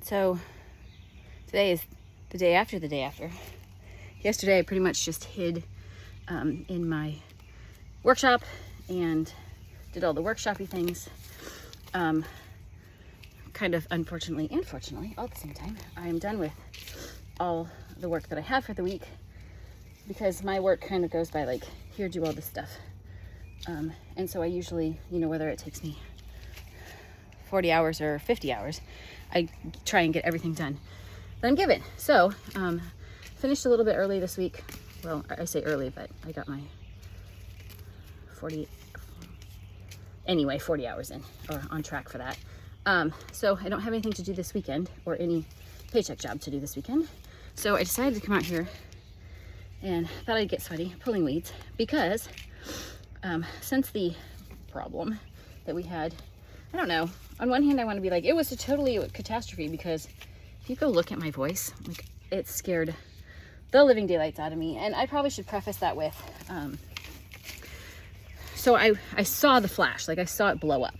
So today is the day after the day after. Yesterday I pretty much just hid in my workshop and did all the workshop-y things. Kind of unfortunately and fortunately all at the same time, I am done with all the work that I have for the week, because my work kind of goes by like, here, do all this stuff. And so I usually, whether it takes me 40 hours or 50 hours, I try and get everything done that I'm given. So, finished a little bit early this week. Well, I say early, but I got my 40 hours in, or on track for that. So I don't have anything to do this weekend, or any paycheck job to do this weekend. So I decided to come out here and thought I'd get sweaty pulling weeds, because since the problem that we had, I don't know, on one hand I want to be like, it was totally a catastrophe, because if you go look at my voice, like, it scared the living daylights out of me. And I probably should preface that with, so I saw the flash, like I saw it blow up.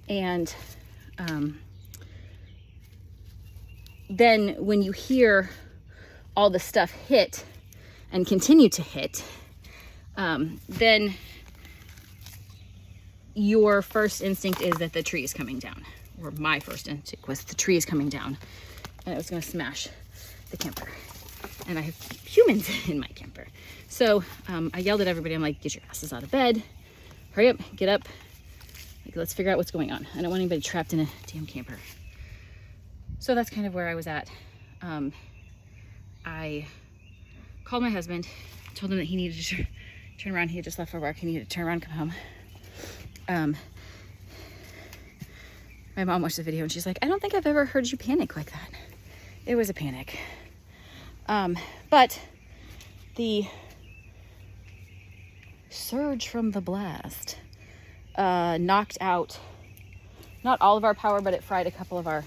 And then when you hear all the stuff hit and continue to hit, then your first instinct is that the tree is coming down, or my first instinct was the tree is coming down and it was going to smash the camper. And I have humans in my camper. So I yelled at everybody. I'm like, get your asses out of bed. Hurry up, get up. Like, let's figure out what's going on. I don't want anybody trapped in a damn camper. So that's kind of where I was at. I called my husband, told him that he needed to turn around. He had just left for work. He needed to turn around, come home. My mom watched the video and she's like, I don't think I've ever heard you panic like that. It was a panic. But the surge from the blast knocked out not all of our power, but it fried a couple of our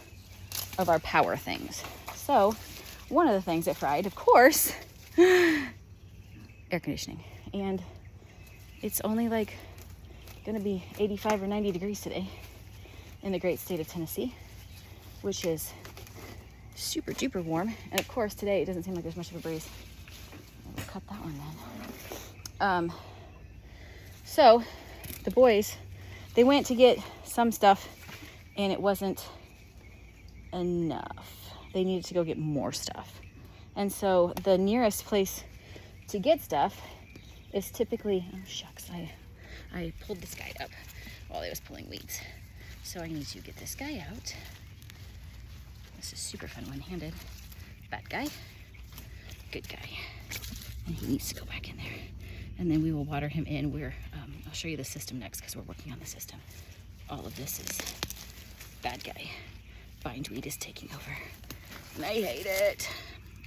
power things. So one of the things it fried, of course, air conditioning. And it's only like gonna be 85 or 90 degrees today in the great state of Tennessee, which is super duper warm. And of course today it doesn't seem like there's much of a breeze. We'll cut that one then. So the boys, they went to get some stuff and it wasn't enough. They needed to go get more stuff. And so the nearest place to get stuff is typically, oh shucks, I pulled this guy up while I was pulling weeds. So I need to get this guy out. This is super fun one-handed. Bad guy, good guy. And he needs to go back in there. And then we will water him in. I'll show you the system next, because we're working on the system. All of this is bad guy. Bindweed is taking over. And I hate it.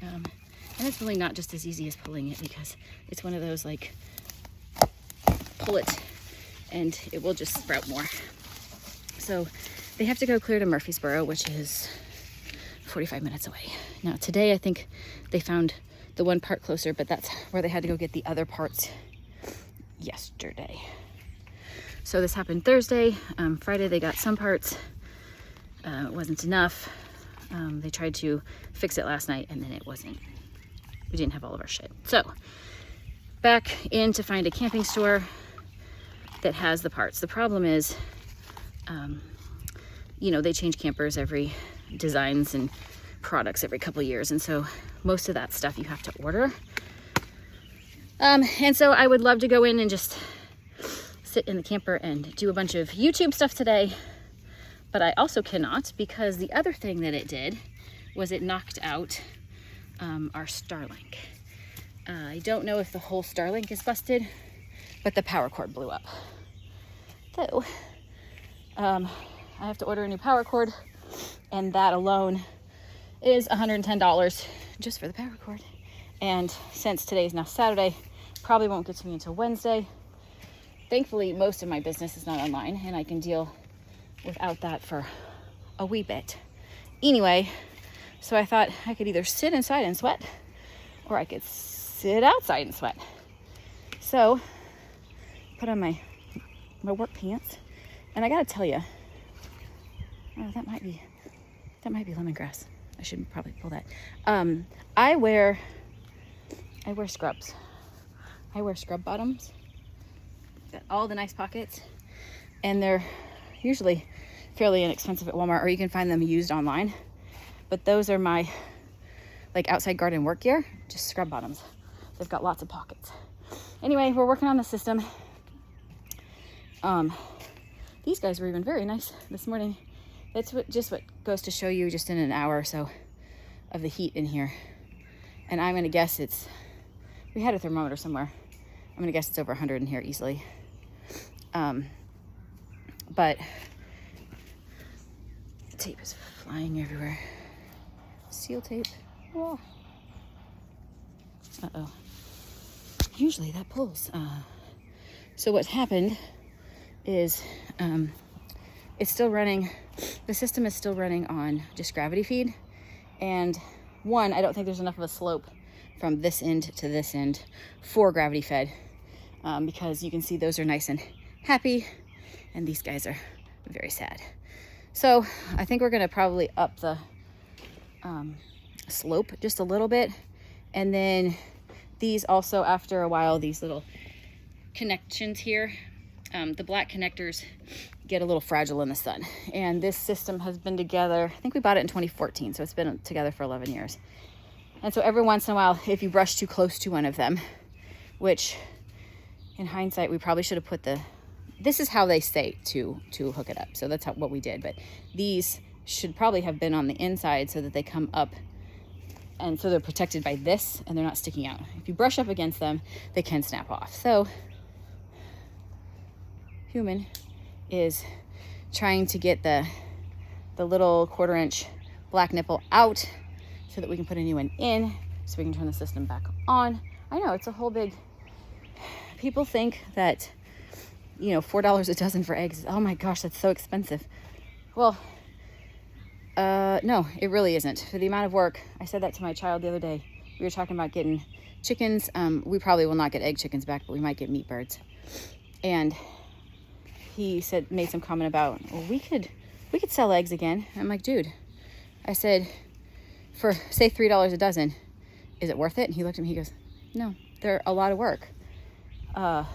And it's really not just as easy as pulling it, because it's one of those like, pull it and it will just sprout more. So they have to go clear to Murfreesboro, which is 45 minutes away. Now today I think they found the one part closer, but that's where they had to go get the other parts yesterday. So this happened Thursday. Friday they got some parts. It wasn't enough. They tried to fix it last night and then it wasn't. We didn't have all of our shit. So back in to find a camping store that has the parts. The problem is, they change campers designs and products every couple of years. And so most of that stuff you have to order. And so I would love to go in and just sit in the camper and do a bunch of YouTube stuff today. But I also cannot, because the other thing that it did was it knocked out our Starlink. I don't know if the whole Starlink is busted, but the power cord blew up. So I have to order a new power cord, and that alone is $110 just for the power cord. And since today is now Saturday, probably won't get to me until Wednesday. Thankfully, most of my business is not online, and I can deal without that for a wee bit. Anyway, so I thought I could either sit inside and sweat, or I could sit outside and sweat. So put on my work pants, and I gotta tell you, oh, that might be That might be lemongrass. I should probably pull that. I wear scrubs. I wear scrub bottoms. Got all the nice pockets, and they're usually fairly inexpensive at Walmart, or you can find them used online. But those are my like outside garden work gear, just scrub bottoms. They've got lots of pockets. Anyway, we're working on the system. These guys were even very nice this morning. That's what goes to show you just in an hour or so of the heat in here. And I'm gonna guess we had a thermometer somewhere. I'm gonna guess it's over 100 in here easily. But the tape is flying everywhere. Seal tape. Oh. Uh-oh. Usually that pulls. So what's happened is it's still running, the system is still running on just gravity feed. And one, I don't think there's enough of a slope from this end to this end for gravity fed, because you can see those are nice and happy, and these guys are very sad. So I think we're gonna probably up the slope just a little bit, and then these also, after a while, these little connections here, the black connectors get a little fragile in the sun. And this system has been together, I think we bought it in 2014, so it's been together for 11 years. And so every once in a while, if you brush too close to one of them, which in hindsight, we probably should have put this is how they say to hook it up. So that's what we did. But these should probably have been on the inside so that they come up, and so they're protected by this and they're not sticking out. If you brush up against them, they can snap off. So Human is trying to get the little 1/4 inch black nipple out so that we can put a new one in, so we can turn the system back on. I know, it's a whole big, people think that, you know, $4 a dozen for eggs, oh my gosh, that's so expensive. Well, no, it really isn't. For the amount of work, I said that to my child the other day. We were talking about getting chickens. We probably will not get egg chickens back, but we might get meat birds. And he made some comment about, well, we could sell eggs again. I'm like, dude, I said, for say $3 a dozen, is it worth it? And he looked at me, he goes, no, they're a lot of work. And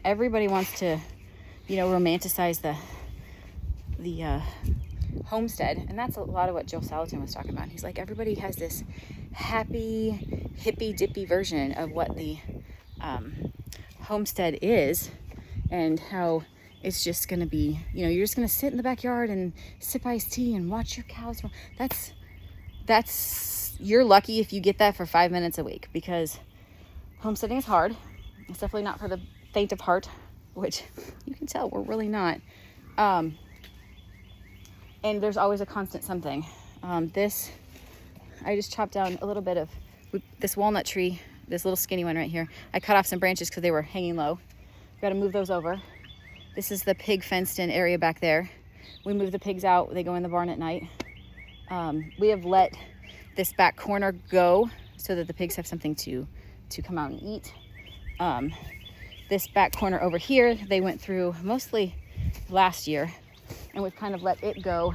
everybody wants to, you know, romanticize the homestead. And that's a lot of what Joe Salatin was talking about. He's like, everybody has this happy, hippy dippy version of what the homestead is, and how it's just going to be, you know, you're just going to sit in the backyard and sip iced tea and watch your cows. You're lucky if you get that for 5 minutes a week, because homesteading is hard. It's definitely not for the faint of heart, which you can tell we're really not. And there's always a constant something. I just chopped down a little bit of this walnut tree, this little skinny one right here. I cut off some branches because they were hanging low. Got to move those over. This is the pig fenced in area back there. We move the pigs out. They go in the barn at night. We have let this back corner go so that the pigs have something to come out and eat. This back corner over here, they went through mostly last year, and we've kind of let it go,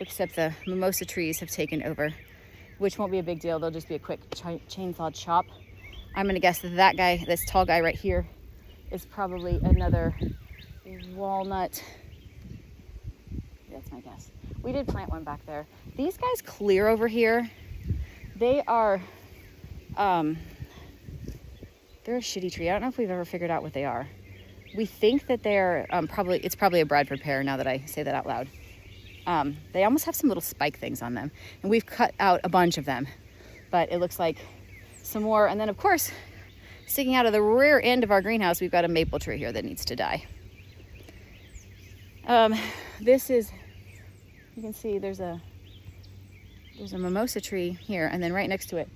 except the mimosa trees have taken over, which won't be a big deal. They'll just be a quick chainsaw chop. I'm gonna guess that guy, this tall guy right here, is probably another walnut. That's my guess. We did plant one back there. These guys clear over here, they are, they're a shitty tree. I don't know if we've ever figured out what they are. We think that they're it's probably a Bradford pear, now that I say that out loud. They almost have some little spike things on them, and we've cut out a bunch of them, but it looks like some more. And then of course, sticking out of the rear end of our greenhouse, we've got a maple tree here that needs to die. This is, you can see there's a mimosa tree here, and then right next to it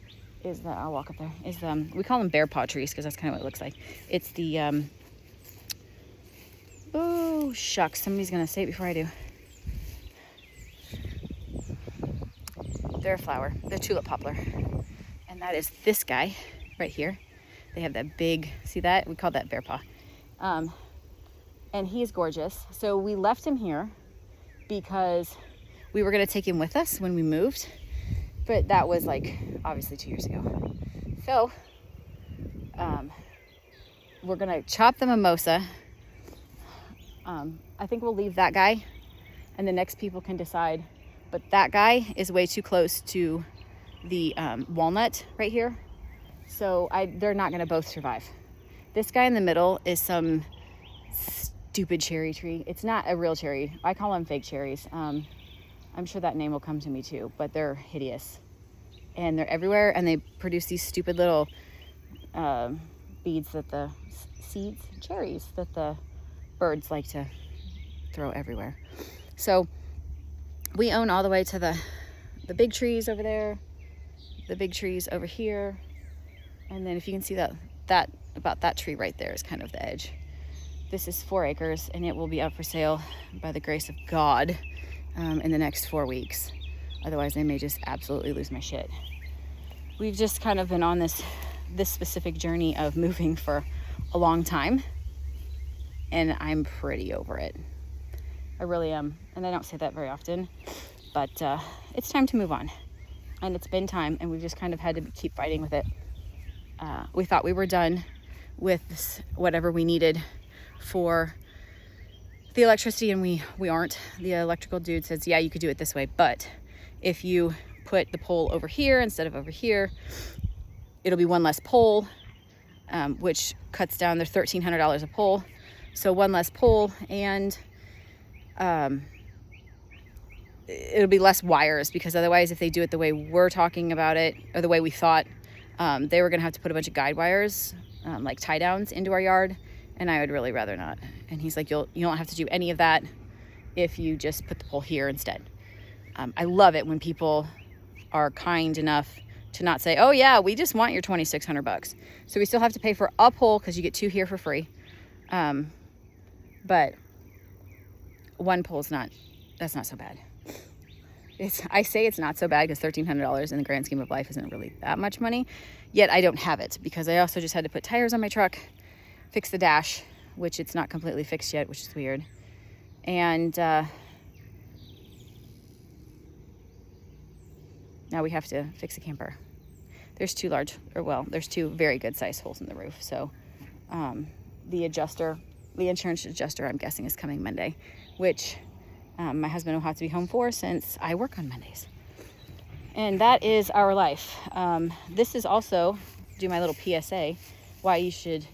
is I'll walk up there, is we call them bear paw trees because that's kind of what it looks like. It's the, oh shucks, somebody's gonna say it before I do. They're a flower, they're tulip poplar. And that is this guy right here. They have that big, see that? We call that bear paw. And he's gorgeous. So we left him here because We were going to take him with us when we moved, but that was like obviously 2 years ago. So we're going to chop the mimosa. I think we'll leave that guy and the next people can decide, but that guy is way too close to the walnut right here. So they're not going to both survive. This guy in the middle is some stupid cherry tree. It's not a real cherry. I call them fake cherries. I'm sure that name will come to me too, but they're hideous. And they're everywhere, and they produce these stupid little beads that the cherries that the birds like to throw everywhere. So we own all the way to the big trees over there, the big trees over here. And then if you can see that about that tree right there is kind of the edge. This is 4 acres, and it will be up for sale by the grace of God in the next 4 weeks. Otherwise, I may just absolutely lose my shit. We've just kind of been on this specific journey of moving for a long time, and I'm pretty over it. I really am, and I don't say that very often, but it's time to move on, and it's been time, and we've just kind of had to keep fighting with it. We thought we were done with whatever we needed for the electricity, and we aren't. The electrical dude says, yeah, you could do it this way, but if you put the pole over here instead of over here, it'll be one less pole, which cuts down. They're $1,300 a pole, so one less pole, and it'll be less wires, because otherwise, if they do it the way we're talking about it, or the way we thought, they were gonna have to put a bunch of guide wires, like tie downs, into our yard, and I would really rather not. And he's like, you don't have to do any of that if you just put the pole here instead. I love it when people are kind enough to not say, oh yeah, we just want your $2,600. So we still have to pay for a pole because you get 2 here for free. But one pole's that's not so bad. I say it's not so bad because $1,300 in the grand scheme of life isn't really that much money. Yet I don't have it because I also just had to put tires on my truck, fix the dash, which it's not completely fixed yet, which is weird. And now we have to fix a camper. There's 2 there's 2 very good sized holes in the roof. So the insurance adjuster, I'm guessing, is coming Monday, which my husband will have to be home for since I work on Mondays. And that is our life. This is also, do my little PSA, why you should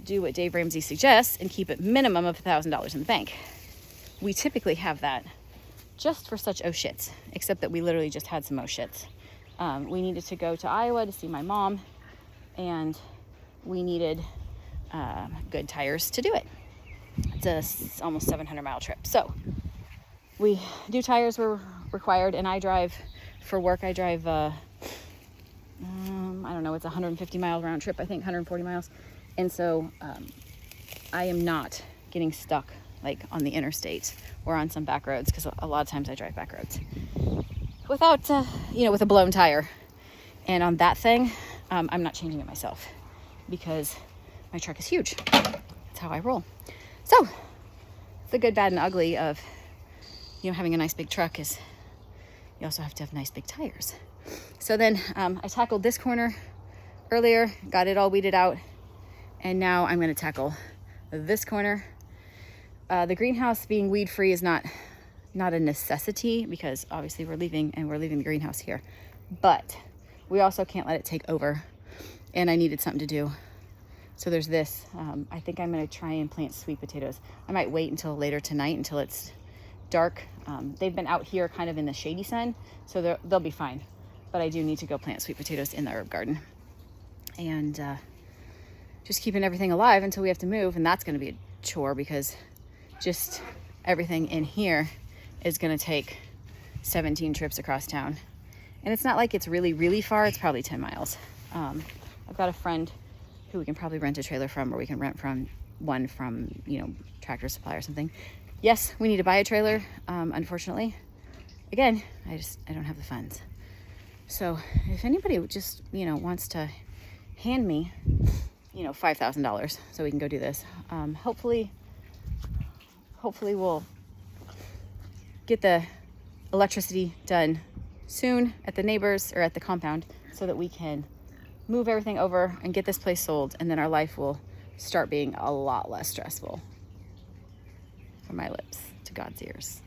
do what Dave Ramsey suggests and keep a minimum of $1,000 in the bank. We typically have that just for such oh shits, except that we literally just had some oh shits. We needed to go to Iowa to see my mom, and we needed good tires to do it. It's almost 700-mile trip. So tires were required, and I drive for work. I drive, I don't know, it's a 150-mile round trip, I think, 140 miles. And so I am not getting stuck like on the interstate or on some back roads, because a lot of times I drive back roads without, with a blown tire. And on that thing, I'm not changing it myself because my truck is huge. That's how I roll. So the good, bad, and ugly of, having a nice big truck is you also have to have nice big tires. So then I tackled this corner earlier, got it all weeded out, and now I'm going to tackle this corner. The greenhouse being weed free is not a necessity, because obviously we're leaving the greenhouse here, but we also can't let it take over, and I needed something to do. So there's this. I think I'm going to try and plant sweet potatoes. I might wait until later tonight until it's dark. They've been out here kind of in the shady sun, so they'll be fine. But I do need to go plant sweet potatoes in the herb garden, and just keeping everything alive until we have to move. And that's going to be a chore, because just everything in here is going to take 17 trips across town. And it's not like it's really, really far. It's probably 10 miles. I've got a friend who we can probably rent a trailer from, or we can rent one from Tractor Supply or something. Yes, we need to buy a trailer. Unfortunately, again, I don't have the funds. So if anybody just, wants to hand me, $5,000 so we can go do this, hopefully we'll get the electricity done soon at the neighbors or at the compound so that we can move everything over and get this place sold, and then our life will start being a lot less stressful. From my lips to God's ears.